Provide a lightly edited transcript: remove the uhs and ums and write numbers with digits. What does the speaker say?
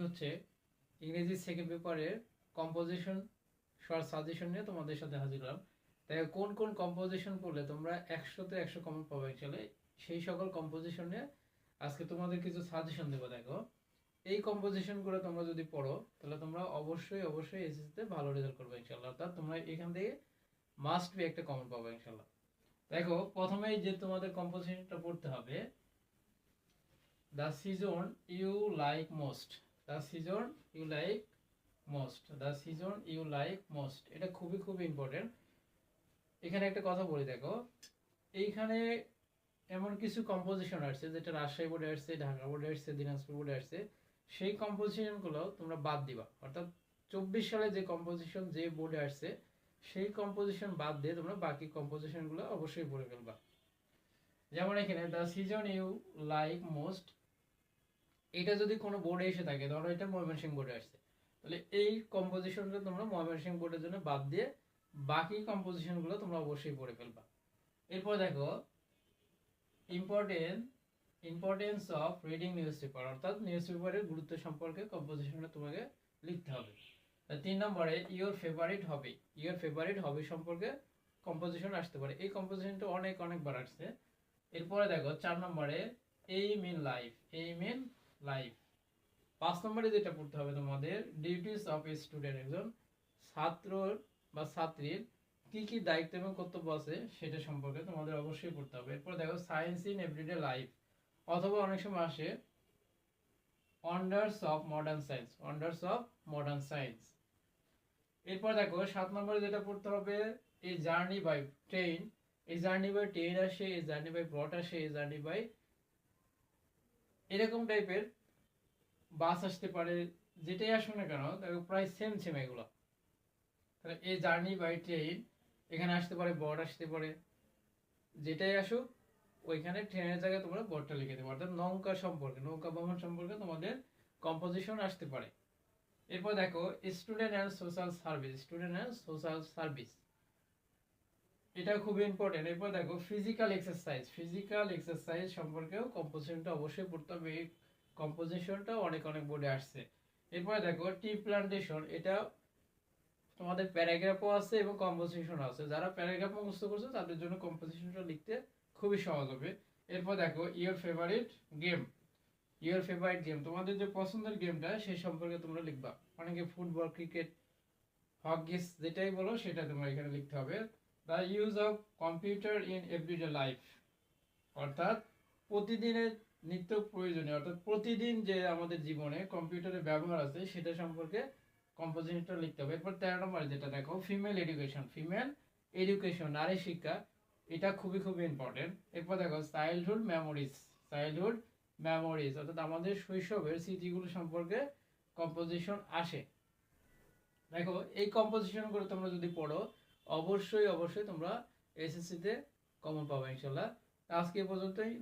হচ্ছে ইংরেজি সেকেন্ড পেপারের কম্পোজিশন শর্ট সাজেশন নিয়ে তোমাদের সাথে হাজির হলাম। তাই কোন কোন কম্পোজিশন পড়লে তোমরা 100-তে 100 কমন পাবে অ্যাকচুয়ালি, সেই সকল কম্পোজিশন নিয়ে আজকে তোমাদের কিছু সাজেশন দেবো। দেখো, এই কম্পোজিশনগুলো তোমরা যদি পড়ো তাহলে তোমরা অবশ্যই অবশ্যই এসএসসিতে ভালো রেজাল্ট করবে ইনশাআল্লাহ। অর্থাৎ তোমরা এখান থেকে মাস্ট বি একটা কমন পাবে ইনশাআল্লাহ। দেখো, প্রথমেই যে তোমাদের কম্পোজিশনটা পড়তে হবে, the season you like most. The season you like most, the season you like most, এটা খুবই খুবই ইম্পর্টেন্ট। এখানে একটা কথা বলি, দেখো এইখানে এমন কিছু কম্পোজিশন আসছে যেটা রাজশাহী বোর্ডে আসছে, ঢাকা বোর্ডে আসছে, দিনাজপুর বোর্ডে আসছে, সেই কম্পোজিশনগুলো তোমরা বাদ দিবা। অর্থাৎ 24 সালে যে কম্পোজিশন যে বোর্ডে আসছে সেই কম্পোজিশন বাদ দিয়ে তোমরা বাকি কম্পোজিশনগুলো অবশ্যই পড়ে ফেলবা। যেমন এখানে the season you like most, এটা যদি কোনো বোর্ডে এসে থাকে, ধরো এটা ময়মনসিংহ বোর্ডে আসছে, তাহলে এই কম্পোজিশনটা তোমরা ময়মনসিংহ বোর্ডের জন্য বাদ দিয়ে বাকি কম্পোজিশনগুলো তোমরা অবশ্যই পড়ে ফেলবা। এরপর দেখো, importance of reading news paper, অর্থাৎ নিউজ পেপারের গুরুত্ব সম্পর্কে কম্পোজিশনটা তোমাকে লিখতে হবে। 3 নম্বরে your favourite hobby, your favourite hobby সম্পর্কে কম্পোজিশন আসতে পারে, এই কম্পোজিশনটা অনেক অনেকবার আসছে। এরপরে দেখো 4 নম্বরে aim in life, aim in life. 5 নম্বরে যেটা পড়তে হবে তোমাদের, ডিউটিস অফ এ স্টুডেন্ট, একজন ছাত্রর বা ছাত্রীর কি কি দায়িত্ব এবং কর্তব্য আছে সেটা সম্পর্কে তোমাদের অবশ্যই পড়তে হবে। এরপর দেখো সায়েন্স ইন এভরিডে লাইফ, অথবা অনেক সময় আসে wonders of modern science, wonders of modern science. এরপর দেখো 7 নম্বরে যেটা পড়তে হবে, এই জার্নি বাই ট্রেন, এই জার্নি বাই ট্রেন আসে, এই জার্নি বাই ব্রড আসে, এই জার্নি বাই এরকম টাইপের বাস আসতে পারে, যেটাই আসুক না কেন দেখো প্রায় সেম সেম এগুলো। তাহলে এই জার্নি বাই ট্রেন এখানে আসতে পারে, বর্ড আসতে পারে, যেটাই আসুক ওইখানে ট্রেনের জায়গায় তোমরা বর্ডটা লিখে দেবো। অর্থাৎ নৌকা সম্পর্কে, নৌকা ভ্রমণ সম্পর্কে তোমাদের কম্পোজিশন আসতে পারে। এরপর দেখো student and social service, student and social service, এটা খুবই ইম্পর্টেন্ট। এরপর দেখো ফিজিক্যাল এক্সারসাইজ, ফিজিক্যাল এক্সারসাইজ সম্পর্কেও কম্পোজিশনটা অবশ্যই পড়তে হবে, এই কম্পোজিশনটা অনেক অনেক বোর্ডে আসছে। এরপরে দেখো টি প্লান্টেশন, এটা তোমাদের প্যারাগ্রাফও আছে এবং কম্পোজিশন আছে, যারা প্যারাগ্রাফ মুখস্থ করছে তাদের জন্য কম্পোজিশনটা লিখতে খুবই সহজ হবে। এরপর দেখো your favourite game, your favourite game, তোমাদের যে পছন্দের গেমটা সেই সম্পর্কে তোমরা লিখবা। অনেকে ফুটবল, ক্রিকেট, হকিস যেটাই বলো সেটা তোমরা এখানে লিখতে হবে। The use of computer in everyday life, অর্থাৎ প্রতিদিনের নিত্য প্রয়োজনীয়, অর্থাৎ প্রতিদিন যে আমাদের জীবনে কম্পিউটারের ব্যবহার আছে সেটা সম্পর্কে কম্পোজিশনটা লিখতে হবে। এরপর 13 নম্বরে যেটা দেখো ফিমেল এডুকেশন, ফিমেল এডুকেশন, নারী শিক্ষা, এটা খুবই খুবই ইম্পর্টেন্ট। এরপর দেখো চাইল্ডহুড মেমোরিজ, চাইল্ডহুড মেমোরিজ, অর্থাৎ আমাদের শৈশবের স্মৃতিগুলো সম্পর্কে কম্পোজিশন আসে। দেখো এই কম্পোজিশনগুলো তোমরা যদি পড়ো অবশ্যই অবশ্যই তোমরা এসএসসিতে কমন পাবে ইনশাল্লাহ। আজকে পর্যন্তই।